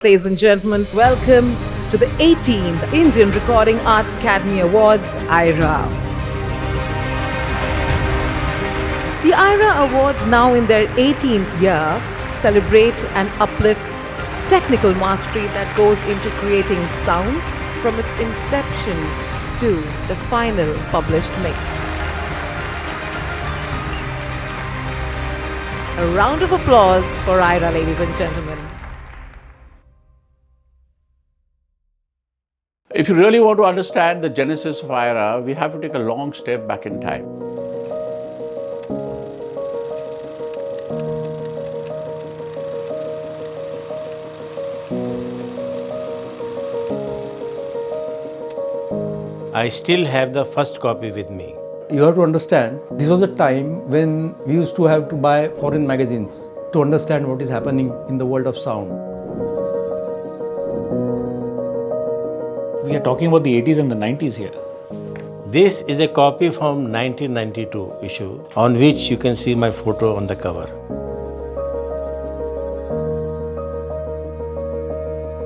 Ladies and gentlemen, welcome to the 18th Indian Recording Arts Academy Awards, IRA. The IRA Awards, now in their 18th year, celebrate and uplift technical mastery that goes into creating sounds from its inception to the final published mix. A round of applause for IRA, ladies and gentlemen. If you really want to understand the genesis of IRA, we have to take a long step back in time. I still have the first copy with me. You have to understand, this was a time when we used to have to buy foreign magazines to understand what is happening in the world of sound. We are talking about the 80s and the 90s here. This is a copy from 1992 issue on which you can see my photo on the cover.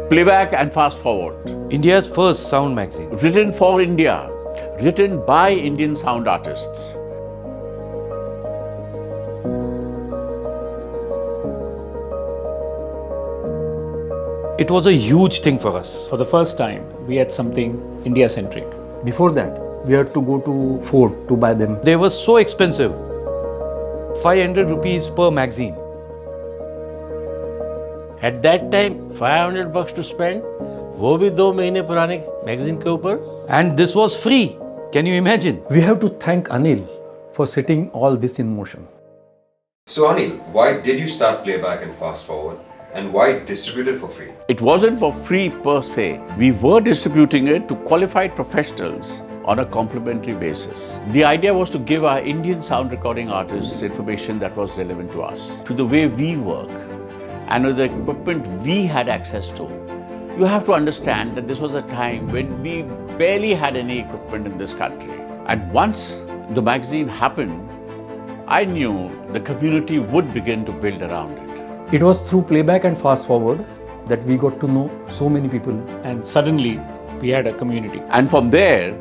Playback and fast forward. India's first sound magazine. Written for India, written by Indian sound artists. It was a huge thing for us. For the first time, we had something India-centric. Before that, we had to go to Ford to buy them. They were so expensive. 500 rupees per magazine. At that time, 500 bucks to spend, वो भी 2 महीने पुराने magazine के ऊपर. And this was free. Can you imagine? We have to thank Anil for setting all this in motion. So Anil, why did you start Playback and Fast Forward? And why distribute it for free? It wasn't for free per se. We were distributing it to qualified professionals on a complimentary basis. The idea was to give our Indian sound recording artists information that was relevant to us, to the way we work, and with the equipment we had access to. You have to understand that this was a time when we barely had any equipment in this country. And once the magazine happened, I knew the community would begin to build around it. It was through Playback and Fast Forward that we got to know so many people. And suddenly, we had a community. And from there,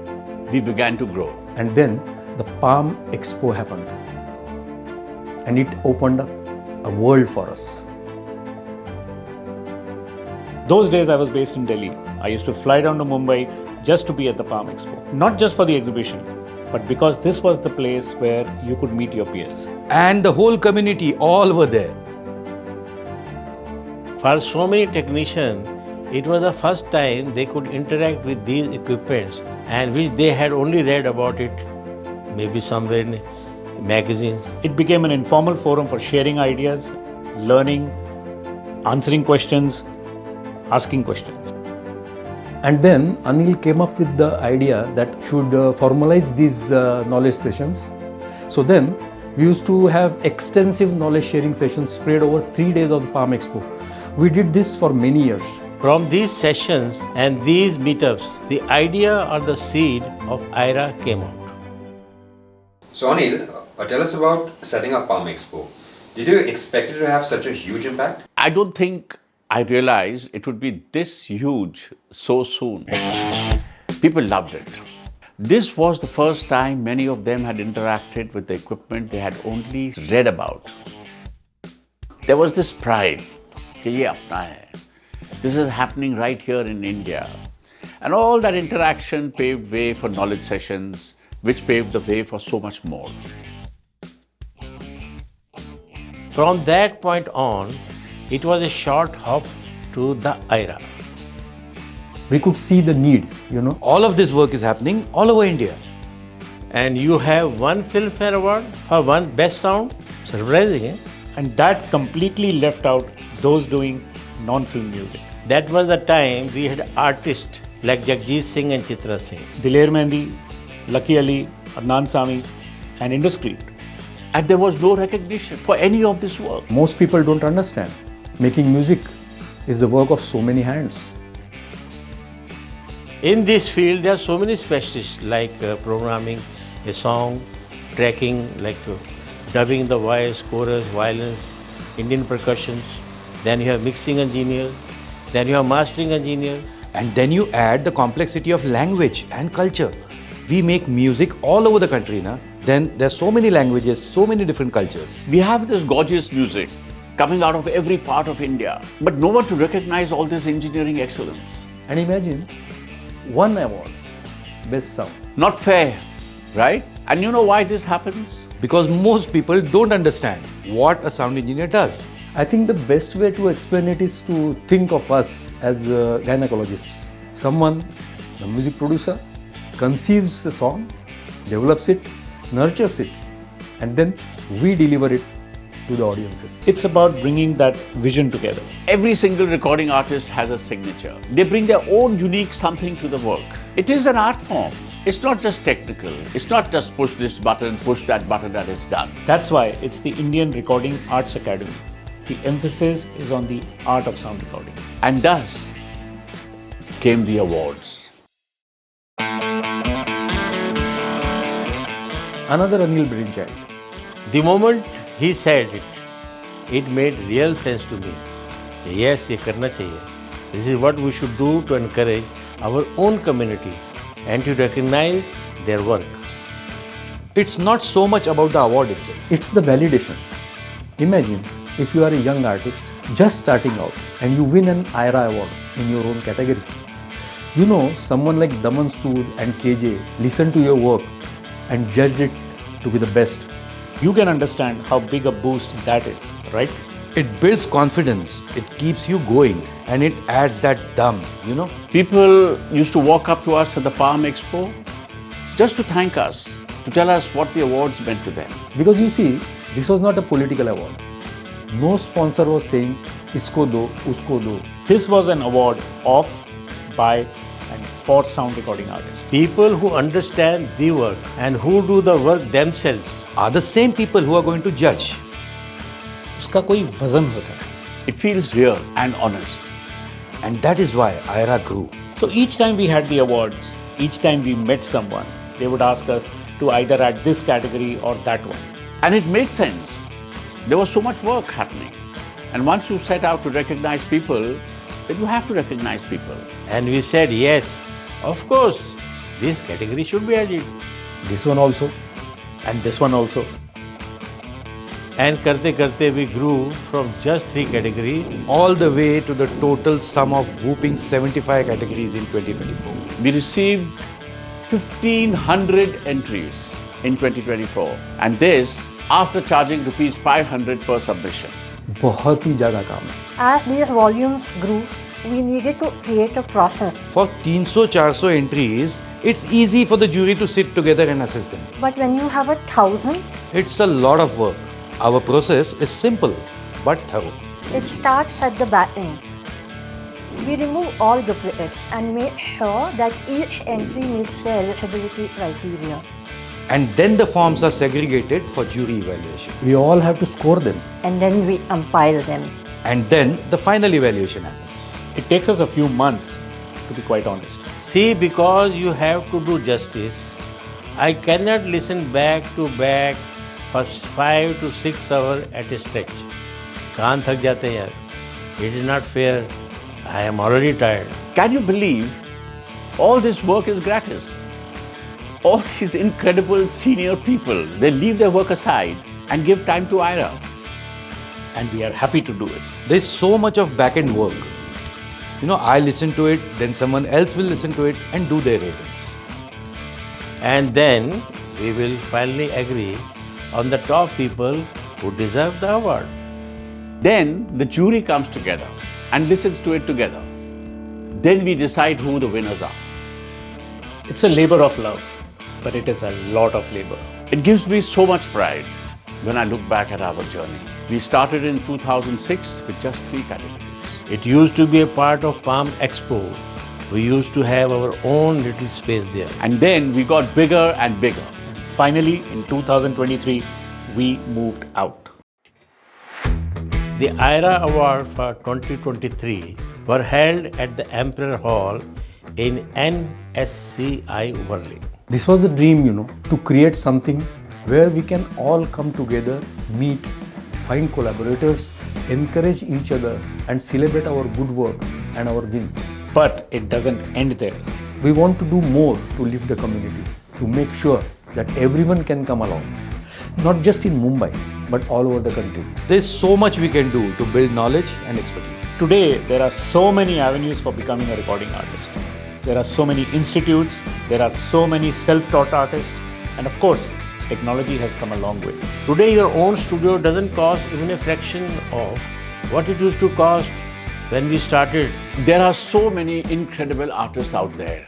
we began to grow. And then the Palm Expo happened. And it opened up a world for us. Those days, I was based in Delhi. I used to fly down to Mumbai just to be at the Palm Expo. Not just for the exhibition, but because this was the place where you could meet your peers. And the whole community, all were there. For so many technicians, it was the first time they could interact with these equipments and which they had only read about it, maybe somewhere in magazines. It became an informal forum for sharing ideas, learning, answering questions, asking questions. And then Anil came up with the idea that should formalize these knowledge sessions. So then we used to have extensive knowledge sharing sessions spread over 3 days of the Palm Expo. We did this for many years. From these sessions and these meetups, the idea or the seed of IRA came out. So Anil, tell us about setting up Palm Expo. Did you expect it to have such a huge impact? I don't think I realized it would be this huge so soon. People loved it. This was the first time many of them had interacted with the equipment they had only read about. There was this pride. This is happening right here in India. And all that interaction paved way for knowledge sessions, which paved the way for so much more. From that point on, it was a short hop to the IRA. We could see the need, All of this work is happening all over India. And you have one Filmfare Award for one best sound. Surprising, eh? And that completely left out those doing non-film music. That was the time we had artists like Jagjit Singh and Chitra Singh. Diler Mehndi, Lucky Ali, Adnan Sami, and Induscrete. And there was no recognition for any of this work. Most people don't understand. Making music is the work of so many hands. In this field, there are so many specialists like programming a song, tracking, like dubbing the voice, chorus, violins, Indian percussions. Then you have mixing engineers, Then you have mastering engineer. And then you add the complexity of language and culture. We make music all over the country, na? Then there's so many languages, so many different cultures. We have this gorgeous music coming out of every part of India, but no one to recognize all this engineering excellence. And imagine one award, best sound. Not fair, right? And you know why this happens? Because most people don't understand what a sound engineer does. I think the best way to explain it is to think of us as gynecologists. Someone, the music producer, conceives the song, develops it, nurtures it, and then we deliver it to the audiences. It's about bringing that vision together. Every single recording artist has a signature. They bring their own unique something to the work. It is an art form. It's not just technical. It's not just push this button, push that button, that is done. That's why it's the Indian Recording Arts Academy. The emphasis is on the art of sound recording. And thus came the awards. Another Anil brainchild. The moment he said it, it made real sense to me. Yes, ये करना चाहिए. This is what we should do to encourage our own community and to recognize their work. It's not so much about the award itself. It's the validation. Imagine if you are a young artist just starting out and you win an IRA award in your own category. You know, someone like Daman Sood and KJ listened to your work and judged it to be the best. You can understand how big a boost that is, right? It builds confidence, it keeps you going, and it adds that dum, you know. People used to walk up to us at the Palm Expo just to thank us, to tell us what the awards meant to them. Because you see, this was not a political award. No sponsor was saying, isko do, usko do. This was an award of, by, and for sound recording artists. People who understand the work and who do the work themselves Are the same people who are going to judge. उसका कोई वजन होता है. It feels real and honest. And that is why IRA grew. So each time we had the awards, each time we met someone, they would ask us to either add this category or that one. And it made sense. There was so much work happening. And once you set out to recognize people, then you have to recognize people. and we said yes, of course, this category should be added. This one also. And this one also. And karte karte we grew from just 3 categories. All the way to the total sum of whooping 75 categories in 2024. We received 1,500 entries in 2024. And this after charging rupees 500 per submission. बहुत ही ज़्यादा काम है. As these volumes grew, we needed to create a process. For 300-400 entries, it's easy for the jury to sit together and assess them. But when you have 1,000, It's a lot of work. Our process is simple but thorough. it starts at the back end. We remove all duplicates and make sure that each entry meets the eligibility criteria. And then the forms are segregated for jury evaluation. We all have to score them. And then we compile them. And then the final evaluation happens. It takes us a few months, to be quite honest. See, because you have to do justice, I cannot listen back to back for 5 to 6 hours at a stretch. कान थक जाते हैं यार. It is not fair. I am already tired. Can you believe all this work is gratis? All these incredible senior people, they leave their work aside and give time to IRA. And we are happy to do it. There's so much of back-end work. You know, I listen to it, then someone else will listen to it and do their ratings. And then we will finally agree on the top people who deserve the award. Then the jury comes together and listens to it together. Then we decide who the winners are. It's a labor of love, but it is a lot of labor. It gives me so much pride when I look back at our journey. We started in 2006 with just 3 categories. It used to be a part of Palm Expo. We used to have our own little space there. And then we got bigger and bigger. Finally, in 2023, we moved out. The IRA Award for 2023 were held at the Emperor Hall in NSCI Worli. This was the dream, to create something where we can all come together, meet, find collaborators, encourage each other and celebrate our good work and our wins. But it doesn't end there. We want to do more to lift the community, to make sure that everyone can come along, not just in Mumbai, but all over the country. There's so much we can do to build knowledge and expertise. Today, there are so many avenues for becoming a recording artist. There are so many institutes, there are so many self-taught artists, and of course, technology has come a long way. Today your own studio doesn't cost even a fraction of what it used to cost when we started. There are so many incredible artists out there,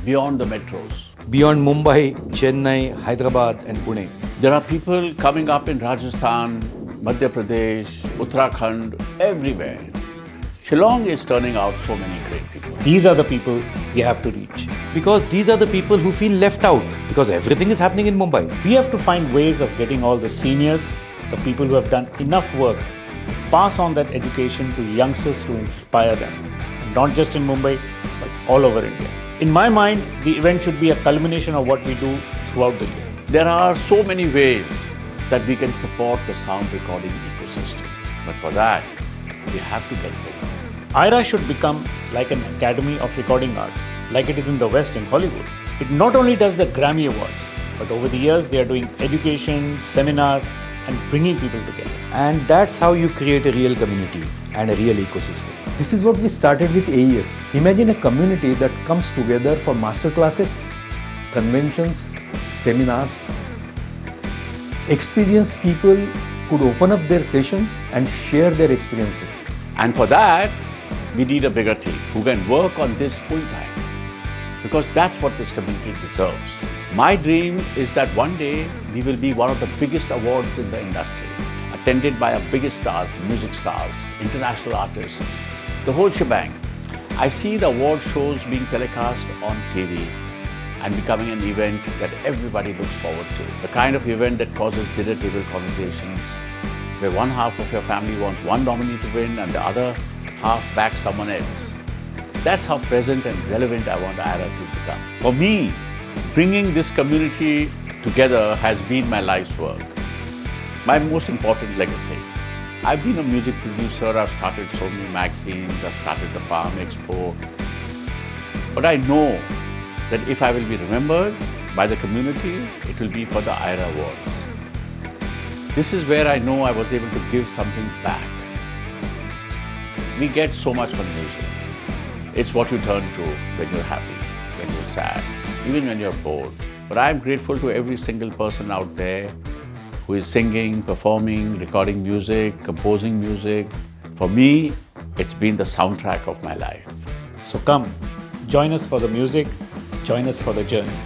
beyond the metros. Beyond Mumbai, Chennai, Hyderabad, and Pune. There are people coming up in Rajasthan, Madhya Pradesh, Uttarakhand, everywhere. Shillong is turning out so many great people. These are the people we have to reach. Because these are the people who feel left out, because everything is happening in Mumbai. We have to find ways of getting all the seniors, the people who have done enough work, to pass on that education to youngsters to inspire them. And not just in Mumbai, but all over India. In my mind, the event should be a culmination of what we do throughout the year. There are so many ways that we can support the sound recording ecosystem. But for that, we have to get big. IRA should become like an academy of recording arts, like it is in the West in Hollywood. It not only does the Grammy Awards, but over the years they are doing education, seminars, and bringing people together. And that's how you create a real community and a real ecosystem. This is what we started with AES. Imagine a community that comes together for master classes, conventions, seminars. Experienced people could open up their sessions and share their experiences. And for that, we need a bigger team who can work on this full time. Because that's what this community deserves. My dream is that one day we will be one of the biggest awards in the industry, attended by our biggest stars, music stars, international artists, the whole shebang. I see the award shows being telecast on TV and becoming an event that everybody looks forward to. The kind of event that causes dinner table conversations, where one half of your family wants one nominee to win and the other half backs someone else. That's how present and relevant I want IRA to become. For me, bringing this community together has been my life's work. My most important legacy. I've been a music producer, I've started so many magazines, I've started the Palm Expo. But I know that if I will be remembered by the community, it will be for the IRA Awards. This is where I know I was able to give something back. We get so much from music. It's what you turn to when you're happy, when you're sad, even when you're bored. But I'm grateful to every single person out there who is singing, performing, recording music, composing music. For me, it's been the soundtrack of my life. So come, join us for the music, join us for the journey.